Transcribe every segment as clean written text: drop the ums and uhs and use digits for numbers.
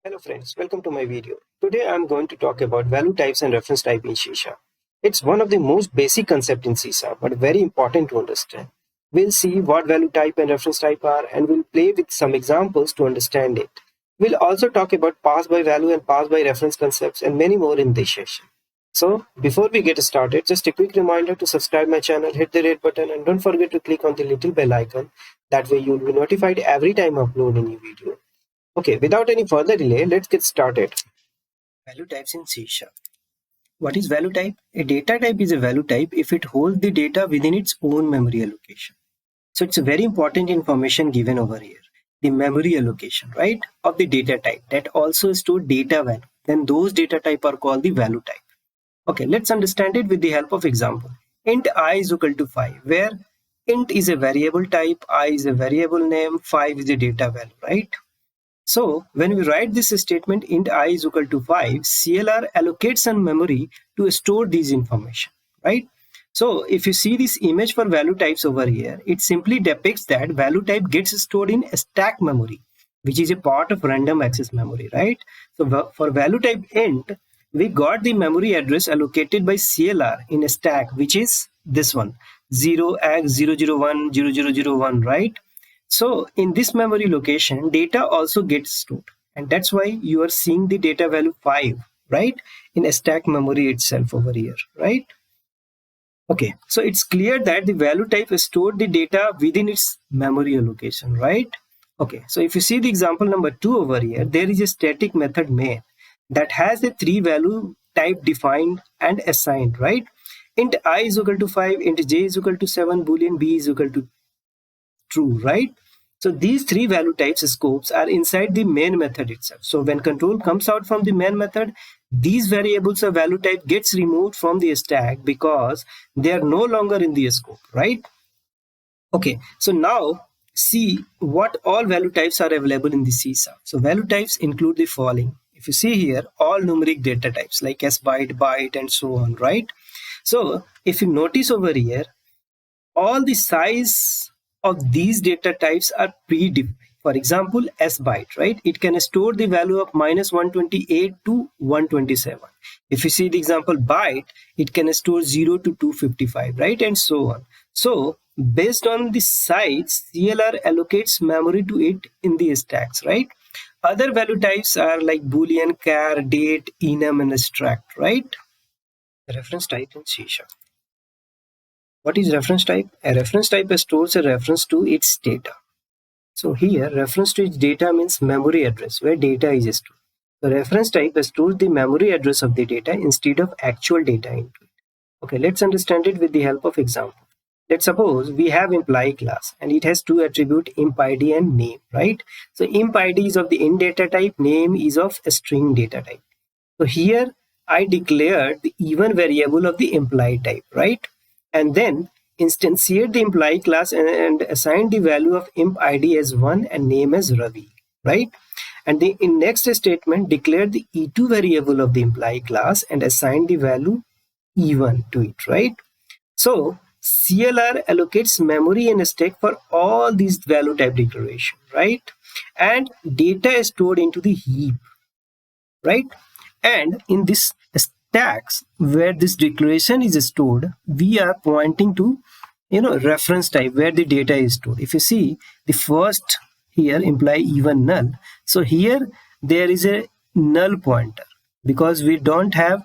Hello friends, welcome to my video. Today I am going to talk about value types and reference type in C#. It's one of the most basic concepts in C#, but very important to understand. We'll see what value type and reference type are and we'll play with some examples to understand it. We'll also talk about pass by value and pass by reference concepts and many more in this session. So before we get started, just a quick reminder to subscribe my channel, hit the red button and don't forget to click on the little bell icon. That way you'll be notified every time I upload a new video. Okay, without any further delay, let's get started. Value types in C#. What is value type? A data type is a value type if it holds the data within its own memory allocation. So it's a very important information given over here. The memory allocation, right, of the data type that also store data value. Then those data type are called the value type. Okay, let's understand it with the help of example. Int I is equal to 5, where int is a variable type, I is a variable name, 5 is a data value, right? So when we write this statement int I is equal to 5, CLR allocates some memory to store these information, right? So if you see this image for value types over here, it simply depicts that value type gets stored in a stack memory, which is a part of random access memory, right? So for value type int, we got the memory address allocated by CLR in a stack, which is this one, 0x0010001, right? So in this memory location, data also gets stored. And that's why you are seeing the data value 5, right? In a stack memory itself over here, right? Okay, so it's clear that the value type has stored the data within its memory allocation, right? Okay, so if you see the example number 2 over here, there is a static method main that has a 3 value type defined and assigned, right? Int I is equal to 5, int j is equal to 7, boolean b is equal to true, right? So these 3 value types scopes are inside the main method itself. So when control comes out from the main method, these variables of value type gets removed from the stack because they are no longer in the scope, right? Okay, so now see what all value types are available in the C#. So value types include the following. If you see here, all numeric data types like S byte, byte, and so on, right? So if you notice over here, all the size of these data types are predefined. For example, S byte, right? It can store the value of -128 to 127. If you see the example byte, it can store 0 to 255, right? And so on. So based on the size, CLR allocates memory to it in the stacks, right? Other value types are like boolean, char, date, enum, and struct, right? Reference type in C#. What is reference type? A reference type stores a reference to its data. So here, reference to its data means memory address where data is stored. The reference type stores the memory address of the data instead of actual data into it. Okay, let's understand it with the help of example. Let's suppose we have employee class and it has 2 attributes, imp id and name, right? So imp id is of the int data type, name is of a string data type. So here I declared the even variable of the employee type, right? And then instantiate the employee class and assign the value of imp id as 1 and name as Ravi, right? And the in next statement declare the e2 variable of the employee class and assign the value e1 to it, right? So CLR allocates memory and stack for all these value type declaration, right? And data is stored into the heap, right? And in this stacks where this declaration is stored, we are pointing to reference type where the data is stored. If you see the first here imply even null, so here there is a null pointer because we don't have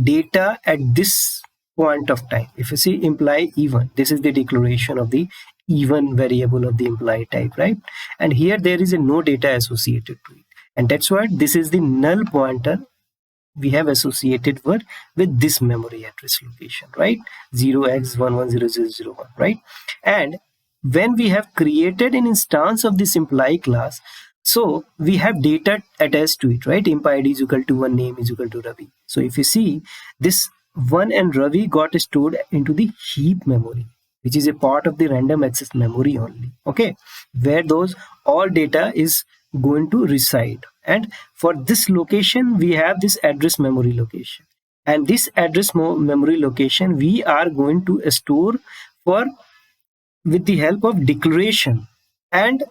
data at this point of time. If you see imply even, this is the declaration of the even variable of the imply type, right? And here there is a no data associated to it, and that's why this is the null pointer we have associated with this memory address location, right? 0x110001, right? And when we have created an instance of this employee class, so we have data attached to it, right? Imp id is equal to 1, name is equal to Ravi. So if you see this 1 and Ravi got stored into the heap memory, which is a part of the random access memory only, okay, where those all data is going to reside. And for this location we have this address memory location, and this address memory location we are going to store for with the help of declaration and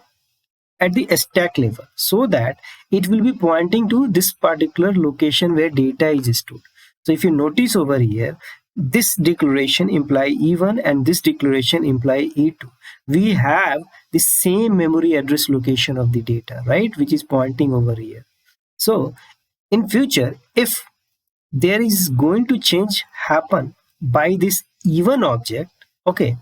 at the stack level, so that it will be pointing to this particular location where data is stored. So if you notice over here, this declaration imply E1 and this declaration imply E2. We have the same memory address location of the data, right, which is pointing over here. So in future, if there is going to change happen by this E1 object, okay,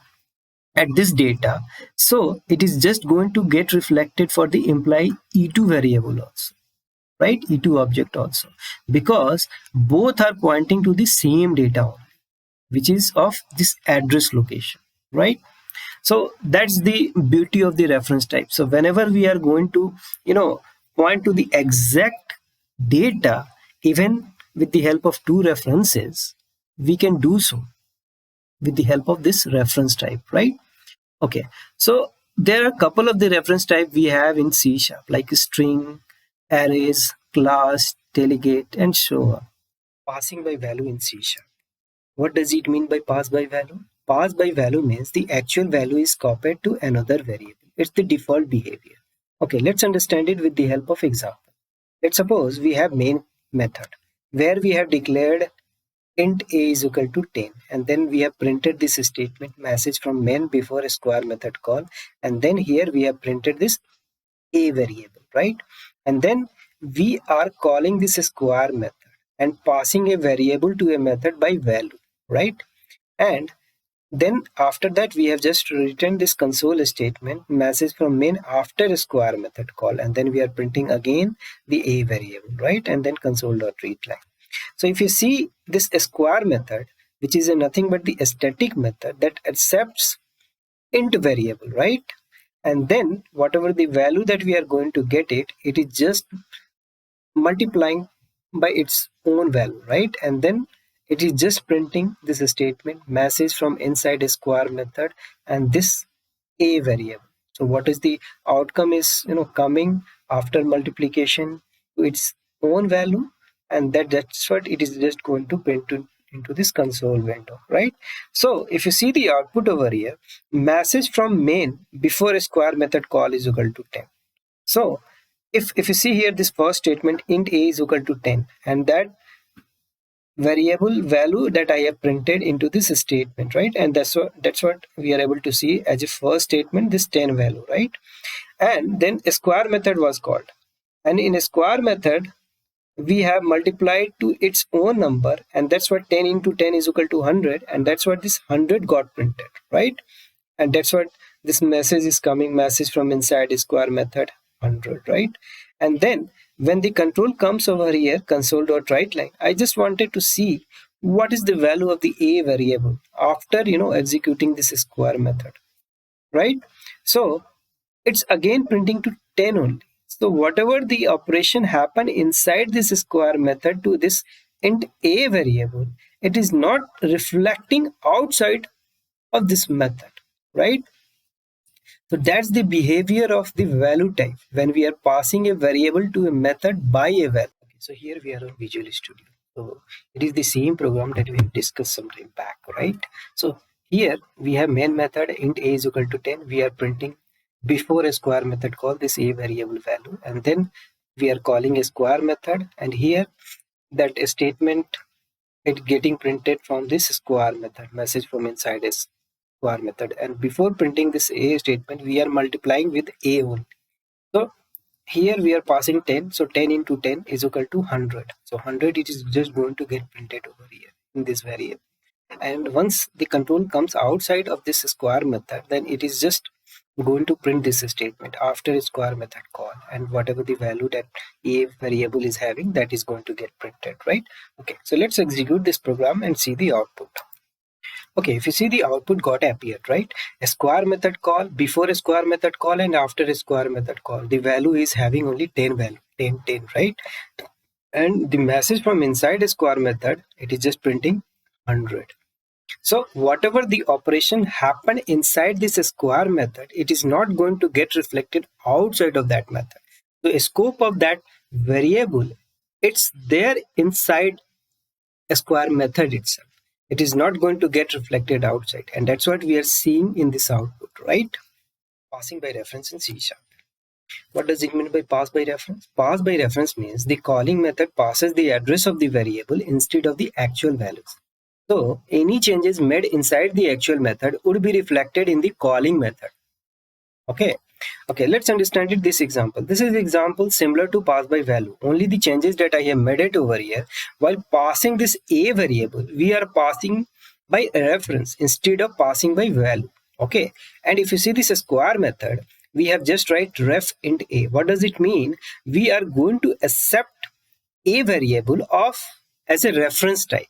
at this data, so it is just going to get reflected for the imply E2 variable also, right, E2 object also, because both are pointing to the same data only, which is of this address location, right? So that's the beauty of the reference type. So whenever we are going to, point to the exact data, even with the help of two references, we can do so with the help of this reference type, right? Okay, so there are a couple of the reference type we have in C Sharp, like string, arrays, class, delegate, and so on. Passing by value in C Sharp. What does it mean by pass by value? Pass by value means the actual value is copied to another variable. It's the default behavior. Okay, let's understand it with the help of example. Let's suppose we have main method where we have declared int a is equal to 10, and then we have printed this statement message from main before a square method call, and then here we have printed this a variable, right? And then we are calling this square method and passing a variable to a method by value, right? And then after that we have just written this console statement message from main after a square method call, and then we are printing again the a variable, right? And then console.readline. So if you see this square method, which is a nothing but the static method that accepts int variable, right? And then whatever the value that we are going to get it, it is just multiplying by its own value, right? And then it is just printing this statement message from inside a square method and this a variable. So what is the outcome is, coming after multiplication to its own value, and that's what it is just going to print into this console window, right? So if you see the output over here, message from main before a square method call is equal to 10. So if you see here this first statement, int a is equal to 10, and that variable value that I have printed into this statement, right? And that's what we are able to see as a first statement, this 10 value, right? And then a square method was called, and in a square method we have multiplied to its own number, and that's what 10 into 10 is equal to 100, and that's what this 100 got printed, right? And that's what this message is coming, message from inside a square method 100, right? And then when the control comes over here, console.writeLine, I just wanted to see what is the value of the a variable after executing this square method, right? So it's again printing to 10 only. So whatever the operation happen inside this square method to this int a variable, it is not reflecting outside of this method, right? So that's the behavior of the value type when we are passing a variable to a method by a value. Okay, so here we are on Visual Studio. So it is the same program that we discussed some time back, right? So here we have main method int a is equal to 10. We are printing before a square method call this a variable value, and then we are calling a square method, and here that statement it getting printed from this square method message from inside a square method, and before printing this a statement we are multiplying with a only. So here we are passing 10, so 10 into 10 is equal to 100. So 100 it is just going to get printed over here in this variable, and once the control comes outside of this square method, then it is just going to print this statement after a square method call, and whatever the value that a variable is having, that is going to get printed, right? Okay, so let's execute this program and see the output. Okay, if you see the output got appeared, right? A square method call, before a square method call, and after a square method call. The value is having only 10 value, 10, 10, right? And the message from inside a square method, it is just printing 100. So whatever the operation happened inside this square method, it is not going to get reflected outside of that method. So a scope of that variable, it's there inside a square method itself. It is not going to get reflected outside, and that's what we are seeing in this output, right? Passing by reference in C Sharp. What does it mean by pass by reference? Pass by reference means the calling method passes the address of the variable instead of the actual values. So any changes made inside the actual method would be reflected in the calling method. Okay, let's understand it this example. This is example similar to pass by value. Only the changes that I have made it over here. While passing this a variable, we are passing by reference instead of passing by value. Okay, and if you see this square method, we have just write ref int a. What does it mean? We are going to accept a variable of as a reference type.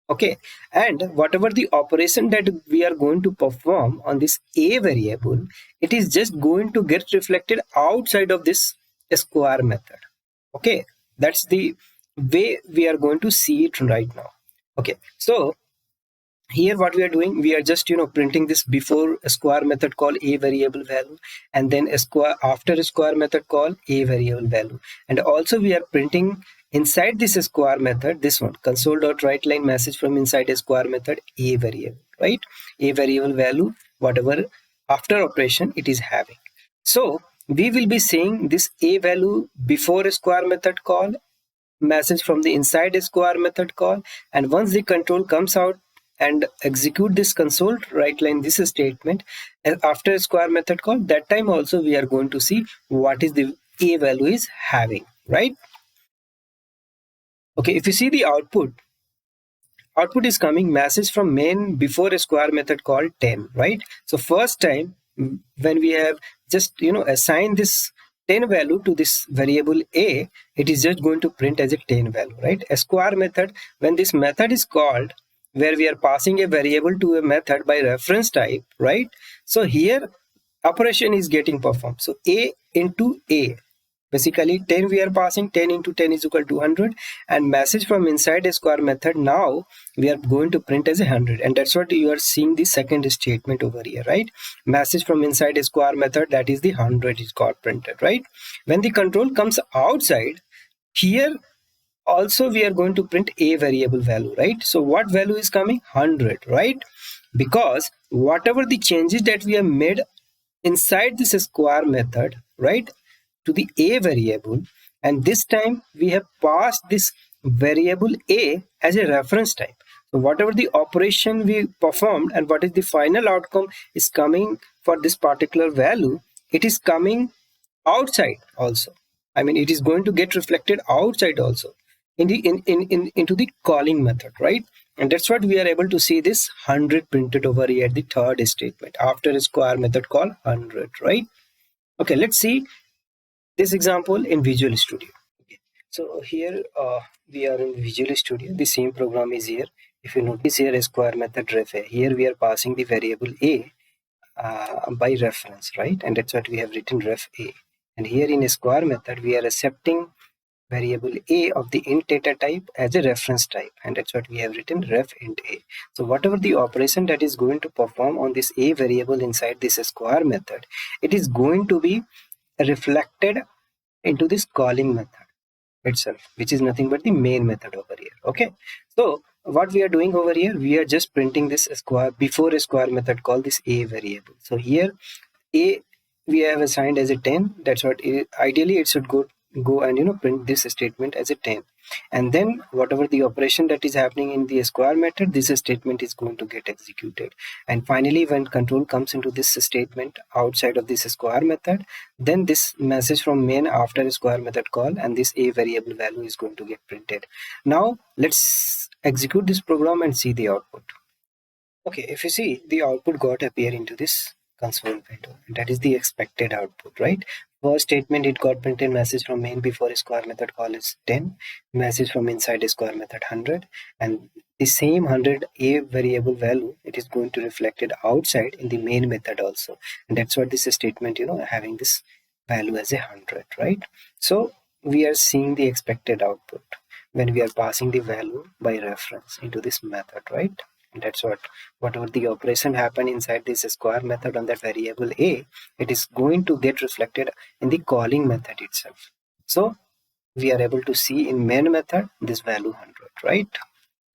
Okay, and whatever the operation that we are going to perform on this a variable, it is just going to get reflected outside of this square method. Okay, that's the way we are going to see it right now. Okay, so here what we are doing, we are just printing this before a square method call a variable value, and then a square after a square method call a variable value, and also we are printing inside this square method this one console.writeLine message from inside a square method a variable, right? A variable value whatever after operation it is having. So we will be saying this a value before a square method call, message from the inside a square method call, and once the control comes out and execute this console write line this statement after a square method call, that time also we are going to see what is the a value is having, right? Okay, if you see the output is coming message from main before a square method called 10, right? So first time when we have just assigned this 10 value to this variable a, it is just going to print as a 10 value, right? A square method, when this method is called where we are passing a variable to a method by reference type, right? So here operation is getting performed, so a into a, basically 10 we are passing, 10 into 10 is equal to 100, and message from inside a square method now we are going to print as 100, and that's what you are seeing the second statement over here, right? Message from inside a square method, that is the 100 is got printed, right? When the control comes outside, here also we are going to print a variable value, right? So what value is coming? 100, right? Because whatever the changes that we have made inside this square method, right, to the a variable, and this time we have passed this variable a as a reference type. So whatever the operation we performed and what is the final outcome is coming for this particular value, it is coming outside also. I mean, it is going to get reflected outside also in the into the calling method, right? And that's what we are able to see this 100 printed over here at the third statement after a square method call 100, right? Okay, let's see this example in Visual Studio. Okay. So here we are in Visual Studio. The same program is here. If you notice here a square method ref a, here we are passing the variable a by reference, right? And that's what we have written ref a. And here in a square method we are accepting variable a of the int data type as a reference type, and that's what we have written ref int a. So whatever the operation that is going to perform on this a variable inside this square method, it is going to be reflected into this calling method itself, which is nothing but the main method over here. Okay, so what we are doing over here, we are just printing this square before a square method called this a variable. So here a we have assigned as a 10, that's what ideally it should go and print this statement as a 10, and then whatever the operation that is happening in the square method, this statement is going to get executed, and finally when control comes into this statement outside of this square method, then this message from main after a square method call and this a variable value is going to get printed. Now let's execute this program and see the output. Okay, if you see, the output got appear into this console window, and that is the expected output, right? First statement, it got printed message from main before a square method call is 10, message from inside a square method 100, and the same 100 a variable value, it is going to reflected outside in the main method also, and that's what this statement having this value as 100, right? So we are seeing the expected output when we are passing the value by reference into this method, right? And that's what whatever the operation happen inside this square method on that variable a, it is going to get reflected in the calling method itself. So we are able to see in main method this value 100, right?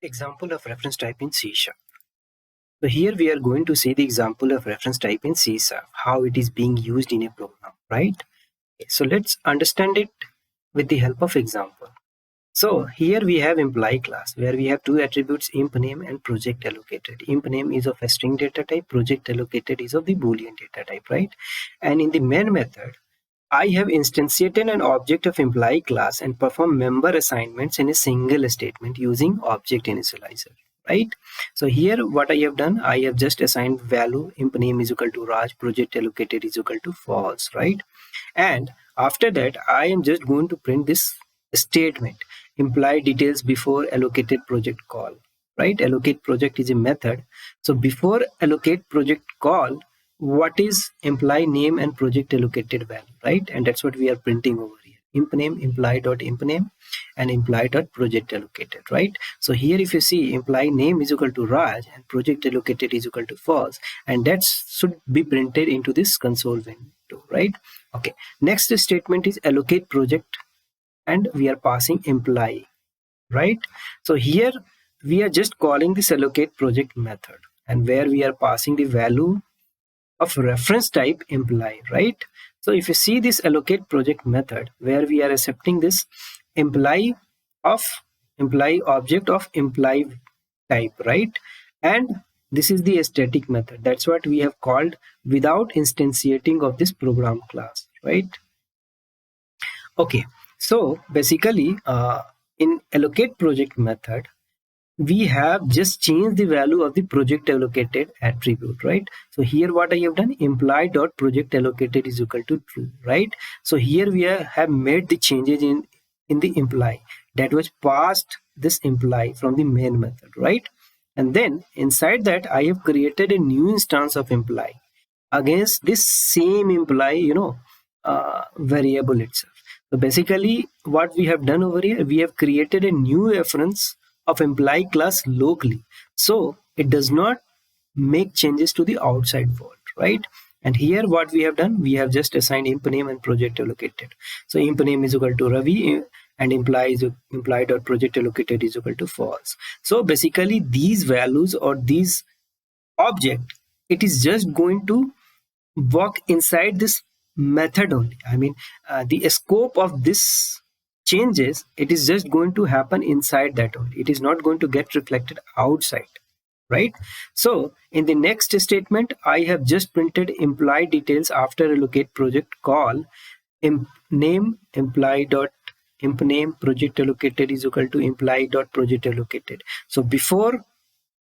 Example of reference type in C#. So here we are going to see the example of reference type in C#, how it is being used in a program, right? So let's understand it with the help of example. So here we have employee class where we have two attributes, imp name and project allocated. Imp name is of a string data type, project allocated is of the boolean data type, right? And in the main method, I have instantiated an object of employee class and perform member assignments in a single statement using object initializer, right? So here what I have done, I have just assigned value imp name is equal to Raj, project allocated is equal to false, right? And after that, I am just going to print this statement, imply details before allocated project call, right? Allocate project is a method. So before allocate project call, what is imply name and project allocated value, right? And that's what we are printing over here. Imp name, imply dot imp name, and imply dot project allocated, right? So here if you see imply name is equal to Raj and project allocated is equal to false, and that should be printed into this console window, right? Okay, next statement is allocate project and we are passing imply, right? So here we are just calling this allocate project method and where we are passing the value of reference type imply, right? So if you see this allocate project method where we are accepting this imply of imply object of imply type, right? And this is the static method. That's what we have called without instantiating of this program class, right? Okay, so basically in allocate project method, we have just changed the value of the project allocated attribute, right? So here what I have done, imply dot project allocated is equal to true, right? So here we have made the changes in the imply that was passed this imply from the main method, right? And then inside that I have created a new instance of imply against this same imply, variable itself. So basically what we have done over here, we have created a new reference of imply class locally, so it does not make changes to the outside world, right? And here what we have done, we have just assigned imp name and project allocated. So imp name is equal to Ravi and imply dot project allocated is equal to false. So basically these values or these object, it is just going to work inside this method only. I mean, the scope of this changes, it is just going to happen inside that only. It is not going to get reflected outside, right? So in the next statement, I have just printed imply details after allocate project call imp name imply dot imp name project allocated is equal to imply dot project allocated. So before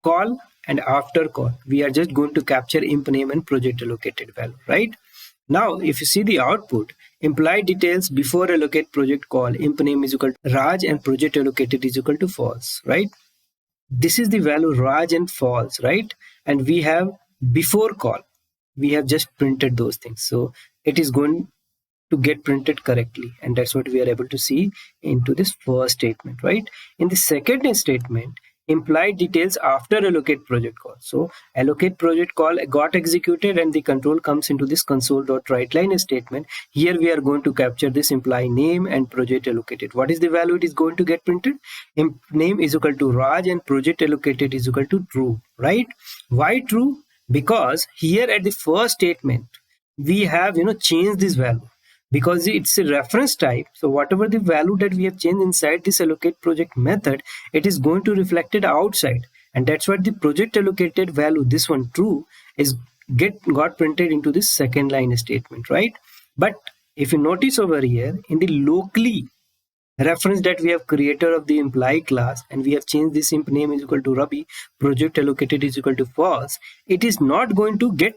call and after call, we are just going to capture imp name and project allocated value, right? Now if you see the output, imply details before allocate project call imp name is equal to Raj and project allocated is equal to false, right? This is the value Raj and false, right? And we have before call, we have just printed those things, so it is going to get printed correctly, and that's what we are able to see into this first statement, right? In the second statement, implied details after allocate project call. So allocate project call got executed and the control comes into this console.writeLine statement. Here we are going to capture this imply name and project allocated. What is the value it is going to get printed? Name is equal to Raj and project allocated is equal to true, right? Why true? Because here at the first statement we have changed this value because it's a reference type. So whatever the value that we have changed inside this allocate project method, it is going to reflect it outside, and that's what the project allocated value, this one true, is got printed into this second line statement, right? But if you notice over here in the locally reference that we have created of the imply class, and we have changed this imp name is equal to Rabi, project allocated is equal to false, it is not going to get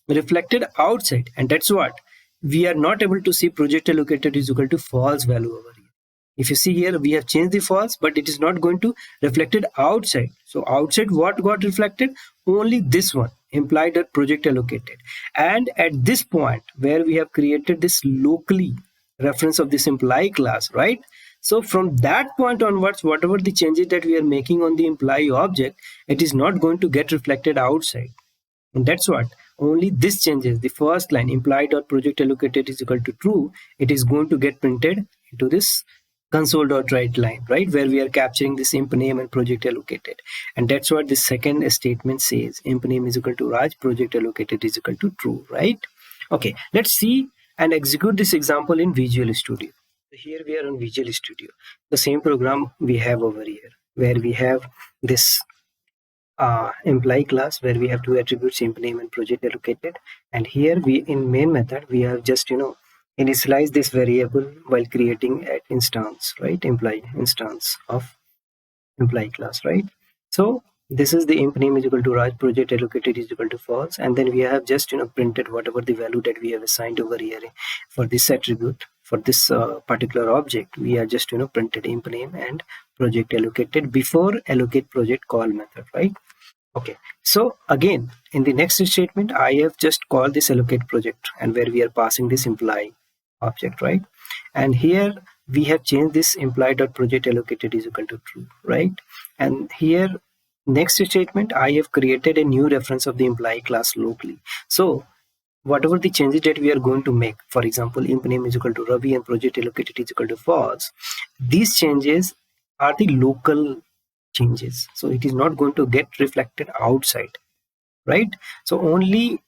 reflected outside, and that's what we are not able to see project allocated is equal to false value over here. If you see here, we have changed the false, but it is not going to reflected outside. So outside what got reflected? Only this one, implied that project allocated. And at this point where we have created this locally reference of this imply class, right? So from that point onwards, whatever the changes that we are making on the imply object, it is not going to get reflected outside. And that's what only this changes. The first line implied dot project allocated is equal to true, it is going to get printed into this console.writeLine, right, where we are capturing this imp name and project allocated. And that's what the second statement says, imp name is equal to Raj, project allocated is equal to true, right? Okay, let's see and execute this example in Visual Studio. So here we are on Visual Studio, the same program we have over here, where we have this employee class where we have two attributes, imp name and project allocated. And here we in main method we have just initialize this variable while creating an instance, right? Employee instance of employee class, right? So this is the imp name is equal to Raj, project allocated is equal to false, and then we have just printed whatever the value that we have assigned over here for this attribute, for this particular object. We are just printed imp name and project allocated before allocate project call method, right? Okay, so again in the next statement I have just called this allocate project, and where we are passing this employee object, right? And here we have changed this employee.project allocated is equal to true, right? And here next statement I have created a new reference of the employee class locally. So whatever the changes that we are going to make, for example imp name is equal to Ravi and project allocated is equal to false, these changes are the local changes, so it is not going to get reflected outside, right? So only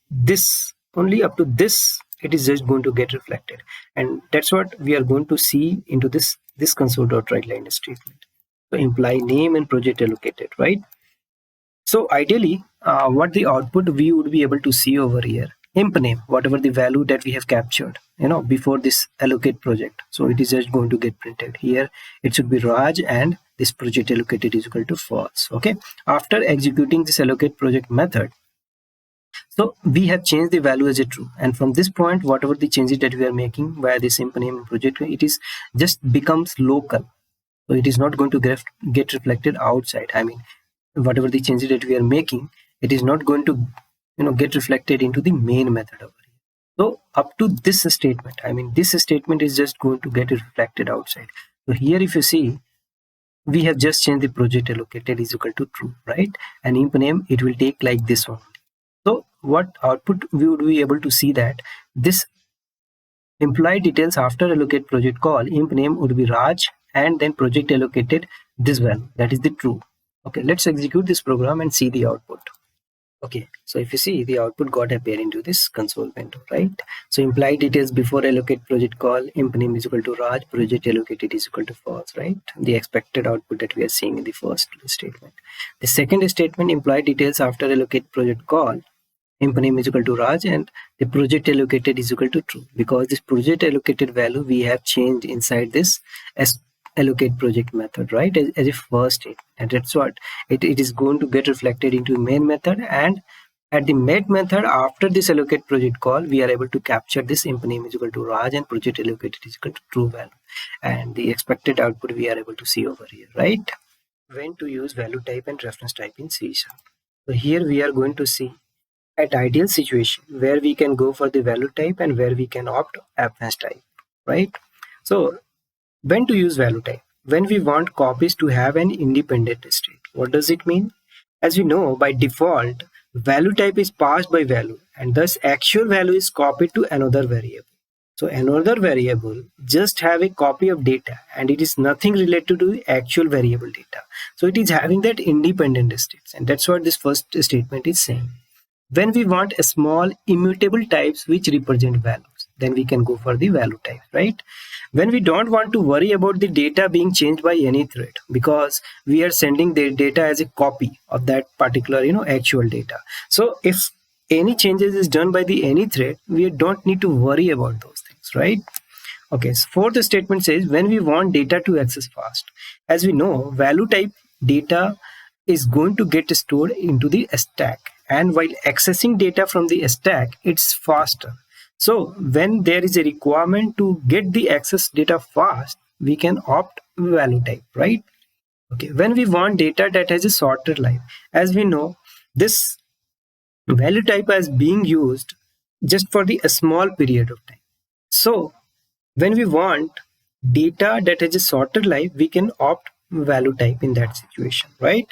up to this it is just going to get reflected, and that's what we are going to see into this console.writeLine statement. So imply name and project allocated, right? So ideally what the output we would be able to see over here, imp name, whatever the value that we have captured before this allocate project, so it is just going to get printed here. It should be Raj and this project allocated is equal to false. Okay, after executing this allocate project method, so we have changed the value as a true, and from this point whatever the changes that we are making via this imp name and project, it is just becomes local, so it is not going to get reflected outside. I mean, whatever the changes that we are making, it is not going to get reflected into the main method over here. So up to this statement, I mean this statement is just going to get reflected outside. So here if you see, we have just changed the project allocated is equal to true, right? And imp name, it will take like this one. So what output we would be able to see, that this employee details after allocate project call, imp name would be Raj, and then project allocated this value, that is the true. Okay, let's execute this program and see the output. Okay, so if you see, the output got appear into this console window, right? So implied details before allocate project call, imp name is equal to Raj, project allocated is equal to false, right? The expected output that we are seeing in the first statement. The second statement, implied details after allocate project call, imp name is equal to Raj, and the project allocated is equal to true, because this project allocated value we have changed inside this as allocate project method, right, as a first statement, and that's what it is going to get reflected into main method. And at the main method after this allocate project call, we are able to capture this imp name is equal to Raj and project allocated is equal to true value, and the expected output we are able to see over here, right? When to use value type and reference type in C#. So here we are going to see at ideal situation where we can go for the value type and where we can opt reference type, right? So when to use value type? When we want copies to have an independent state. What does it mean? As we know, by default, value type is passed by value, and thus actual value is copied to another variable. So another variable just have a copy of data, and it is nothing related to the actual variable data. So it is having that independent states, and that's what this first statement is saying. When we want a small immutable types which represent values, then we can go for the value type, right? When we don't want to worry about the data being changed by any thread, because we are sending the data as a copy of that particular actual data. So if any changes is done by the any thread, we don't need to worry about those things, right? Okay, so fourth statement says when we want data to access fast. As we know, value type data is going to get stored into the stack, and while accessing data from the stack, it's faster. So when there is a requirement to get the access data fast, we can opt value type, right? Okay, when we want data that has a shorter life, as we know, this value type is being used just for the a small period of time. So when we want data that has a shorter life, we can opt value type in that situation, right?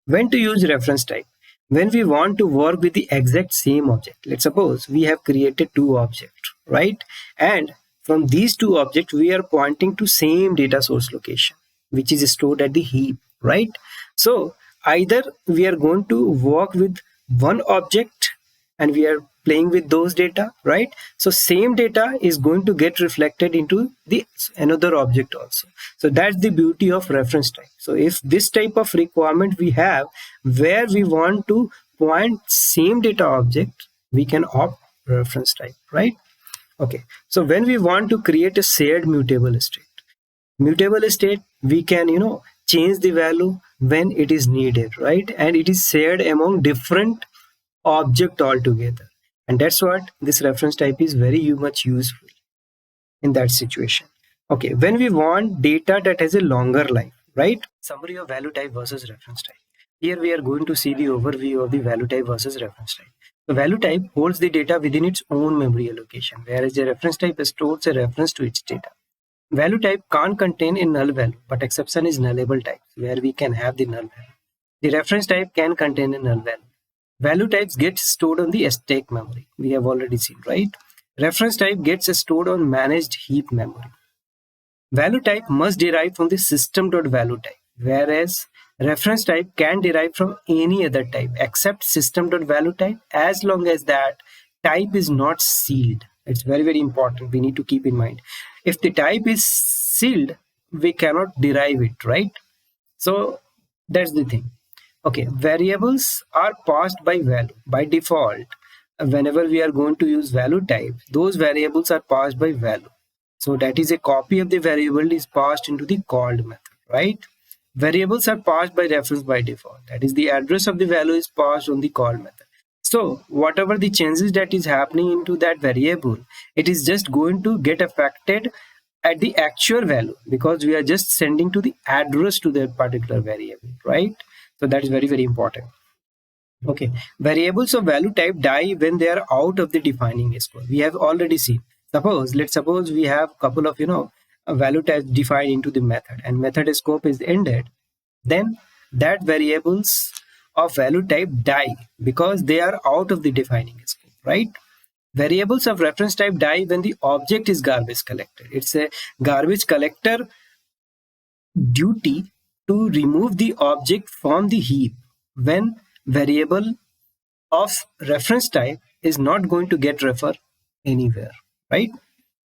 When to use reference type? When we want to work with the exact same object. Let's suppose we have created two objects, right? And from these two objects, we are pointing to same data source location, which is stored at the heap, right? So either we are going to work with one object and we are playing with those data, right? So same data is going to get reflected into the another object also. So that's the beauty of reference type. So if this type of requirement we have where we want to point same data object, we can opt reference type, right? Okay, so when we want to create a shared mutable state, we can change the value when it is needed, right? And it is shared among different object altogether, and that's what this reference type is very much useful in that situation. Okay, when we want data that has a longer life, right? Summary of value type versus reference type. Here we are going to see the overview of the value type versus reference type. The value type holds the data within its own memory allocation, whereas the reference type stores a reference to its data. Value type can't contain a null value, but exception is nullable type, where we can have the null value. The reference type can contain a null value. Value types get stored on the stack memory. We have already seen, right? Reference type gets stored on managed heap memory. Value type must derive from the system.value type, whereas reference type can derive from any other type except system.value type, as long as that type is not sealed. It's very, very important. We need to keep in mind. If the type is sealed, we cannot derive it, right? So that's the thing. Okay, variables are passed by value. By default, whenever we are going to use value type, those variables are passed by value. So that is a copy of the variable is passed into the called method, right? Variables are passed by reference by default. That is the address of the value is passed on the called method. So whatever the changes that is happening into that variable, it is just going to get affected at the actual value, because we are just sending to the address to that particular variable, right? So that is very, very important. Okay, variables of value type die when they are out of the defining scope. We have already seen. Let's suppose we have couple of value types defined into the method, and method scope is ended. Then that variables of value type die because they are out of the defining scope, right? Variables of reference type die when the object is garbage collected. It's a garbage collector duty to remove the object from the heap when variable of reference type is not going to get refer anywhere, right?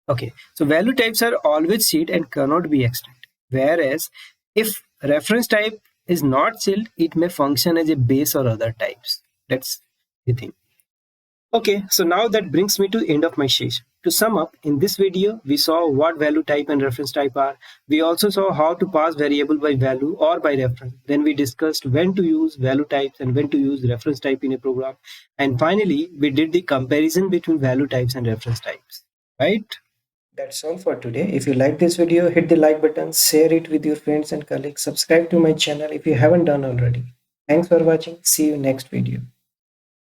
Okay, so value types are always sealed and cannot be extended, whereas if reference type is not sealed, it may function as a base or other types. That's the thing. Okay, so now that brings me to the end of my session. To sum up, in this video, we saw what value type and reference type are. We also saw how to pass variable by value or by reference. Then we discussed when to use value types and when to use reference type in a program. And finally, we did the comparison between value types and reference types, right? That's all for today. If you like this video, hit the like button, share it with your friends and colleagues, subscribe to my channel if you haven't done already. Thanks for watching. See you next video.